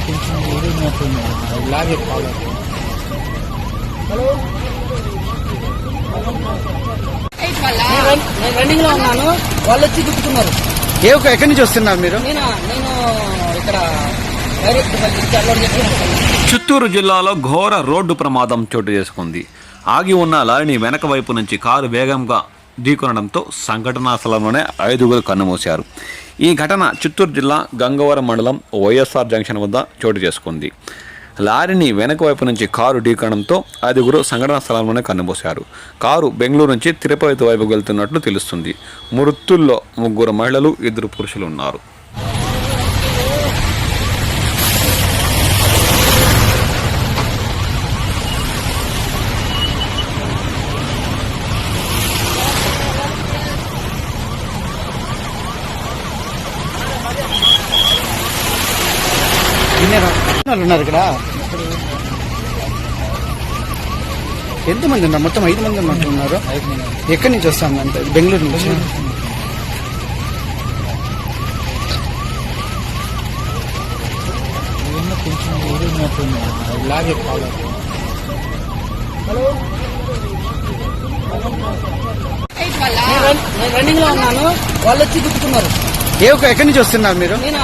కొంచెం ఊరినట్టుంది ఇలాగే follow. Hello, నేను రన్నింగ్ లో ఉన్నాను, వాళ్ళు వచ్చి గుర్తుకున్నారు. ఎక్కడి నుంచి వస్తున్నారు మీరు? నేను ఇక్కడ చిత్తూరు జిల్లాలో ఘోర రోడ్డు ప్రమాదం చోటు చేసుకుంది. ఆగి ఉన్న లారీని వెనక వైపు నుంచి కారు వేగంగా ఢీకొనడంతో సంఘటనా స్థలంలోనే 5 కన్నుమూశారు. ఈ ఘటన చిత్తూరు జిల్లా గంగవరం మండలం వైఎస్ఆర్ జంక్షన్ వద్ద చోటు చేసుకుంది. లారీని వెనక వైపు నుంచి కారు ఢీకొనడంతో 5 సంఘటనా స్థలంలోనే కన్నుమూశారు. కారు బెంగళూరు నుంచి తిరుపతి వైపు వెళ్తున్నట్లు తెలుస్తుంది. మృతుల్లో 3 మహిళలు 2 పురుషులు ఉన్నారు. ఉన్నారు ఇక్కడ. ఎంతమంది ఉన్నారు? మొత్తం 5 మంది ఉన్నట్టున్నారు. ఎక్కడి నుంచి వస్తాను అంటే బెంగళూరు నుంచి. కొంచెం ఊరినట్టుంది ఇలాగే ఫాలో. హలో, నేను రన్నింగ్ లో ఉన్నాను, వాళ్ళు వచ్చి గుర్తుకున్నారు. ఎక్కడి నుంచి వస్తున్నారు మీరు? నేను